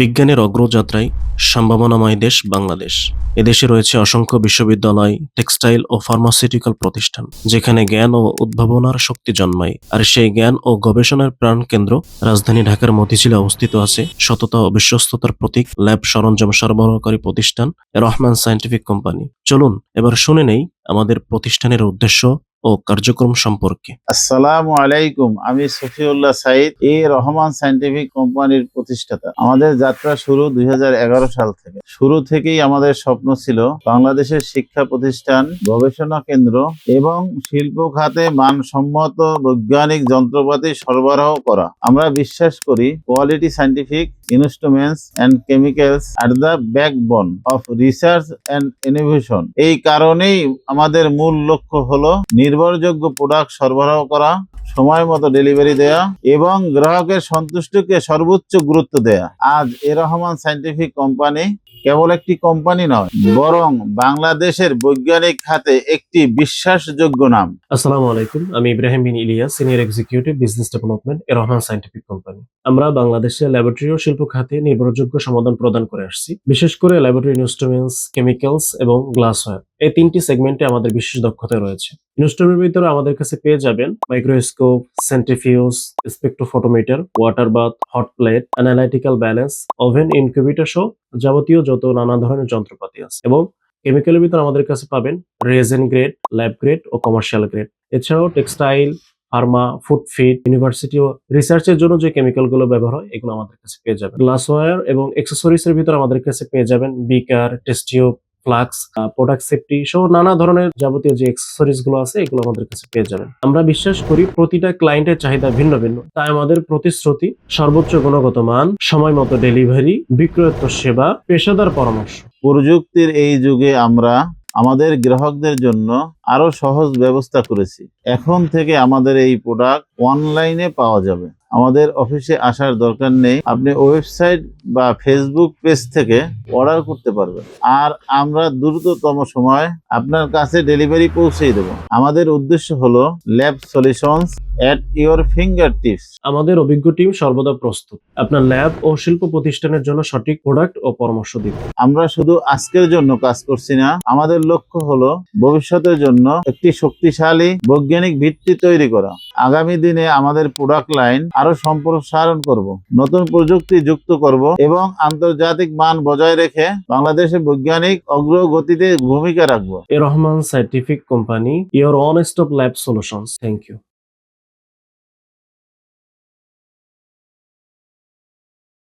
বিজ্ঞানের অগ্রযাত্রায় সম্ভাবনাময় দেশ বাংলাদেশ। এদেশে রয়েছে অসংখ্য বিশ্ববিদ্যালয়, টেক্সটাইল ও ফার্মাসিউটিক্যাল প্রতিষ্ঠান, যেখানে জ্ঞান ও উদ্ভাবনার শক্তি জন্মায়। আর সেই জ্ঞান ও গবেষণার প্রাণকেন্দ্র রাজধানী ঢাকার মতিঝিলে অবস্থিত আছে সততা ও বিশ্বস্ততার প্রতীক ল্যাব সরঞ্জাম সরবরাহকারী প্রতিষ্ঠান রহমান সায়েন্টিফিক কোম্পানি। চলুন এবার শুনে নেই আমাদের প্রতিষ্ঠানের উদ্দেশ্য ও কার্যক্রম সম্পর্কে। আসসালামু আলাইকুম। আমি সফিউল্লাহ সাইদ, রহমান সায়েন্টিফিক কোম্পানির প্রতিষ্ঠাতা। আমাদের যাত্রা শুরু 2011 সাল থেকে। শুরু থেকেই আমাদের স্বপ্ন ছিল বাংলাদেশের শিক্ষা প্রতিষ্ঠান, গবেষণা কেন্দ্র এবং শিল্প খাতে মানসম্মত বৈজ্ঞানিক যন্ত্রপাতি সরবরাহ করা। আমরা বিশ্বাস করি quality scientific instruments and chemicals are the backbone of research and innovation. এই কারণেই আমাদের মূল লক্ষ্য হলো নির্ভরযোগ্য প্রোডাক্ট সরবরাহ করা, সময় মতো ডেলিভারি দেয়া এবং গ্রাহকের সন্তুষ্টিকে সর্বোচ্চ গুরুত্ব দেয়া। আজ রহমান সায়েন্টিফিক কোম্পানি কেবল একটি কোম্পানি নয়, বরং বাংলাদেশের বৈজ্ঞানিক খাতে একটি বিশ্বাসযোগ্য নাম। আসসালামু আলাইকুম, আমি Ibrahim Bin Ilias, senior executive business development Rahman scientific company. আমরা বাংলাদেশে ল্যাবরেটরি ও শিল্প খাতে নির্ভরযোগ্য সমাধান প্রদান করে আসছি, বিশেষ করে ল্যাবরেটরি ইনস্ট্রুমেন্টস, কেমিক্যালস এবং গ্লাসওয়্যার। এই তিনটি সেগমেন্টে আমাদের বিশেষ দক্ষতা রয়েছে। ইনস্ট্রুমেন্টের ভিতরে আমাদের কাছে পেয়ে যাবেন microscope, centrifuge, spectrophotometer, water bath, hot plate, analytical balance, oven, incubator সহ যাবতীয় যত নানা ধরনের যন্ত্রপাতি আছে। এবং কেমিক্যালের ভিতর আমাদের কাছে পাবেন রেজেন গ্রেড, ল্যাব গ্রেড ও কমার্শিয়াল গ্রেড। এছাড়াও textile, pharma, food feed, university ও রিসার্চের জন্য যে কেমিক্যাল গুলো ব্যবহার হয় এগুলো আমাদের কাছে পেয়ে যাবেন। গ্লাসওয়্যার এবং অ্যাক্সেসরিজ এর ভিতর আমাদের কাছে পেয়ে যাবেন beaker, test tube, flask, product safety সহ নানা ধরনের যাবতীয় যে অ্যাক্সেসরিজ গুলো আছে এগুলো আমাদের কাছে পেয়ে যাবেন। আমরা বিশ্বাস করি প্রতিটা ক্লায়েন্টের চাহিদা ভিন্ন ভিন্ন, তাই আমাদের প্রতিশ্রুতি সর্বোচ্চ গুণগত মান, সময় মতো ডেলিভারি, বিক্রয়োত্তর সেবা, পেশাদার পরামর্শ। প্রযুক্তির এই যুগে আমরা আমাদের গ্রাহকদের জন্য আরো সহজ ব্যবস্থা করেছি। এখন থেকে আমাদের এই প্রোডাক্ট অনলাইনে পাওয়া যাবে। আমাদের অফিসে আসার দরকার নেই, আপনি ওয়েবসাইট বা ফেসবুক পেজ থেকে অর্ডার করতে পারবেন, আর আমরা দ্রুততম সময় আপনার কাছে ডেলিভারি পৌঁছে দেব। আমাদের উদ্দেশ্য হলো lab solutions at your finger tips. আমাদের অভিজ্ঞ টিম সর্বদা প্রস্তুত আপনার ল্যাব ও শিল্প প্রতিষ্ঠানের জন্য সঠিক প্রোডাক্ট ও পরামর্শ দিতে। আমরা শুধু আজকের জন্য কাজ করছি না, আমাদের লক্ষ্য হলো ভবিষ্যতের জন্য একটি শক্তিশালী বৈজ্ঞানিক ভিত্তি তৈরি করা। আগামী দিনে আমাদের প্রোডাক্ট লাইন আরো সম্প্রসারণ করব, নতুন প্রযুক্তি যুক্ত করব এবং আন্তর্জাতিক মান বজায় রেখে বাংলাদেশের বৈজ্ঞানিক অগ্রগতিতে ভূমিকা রাখবো। Rahman scientific company, your one stop lab solutions. Thank you.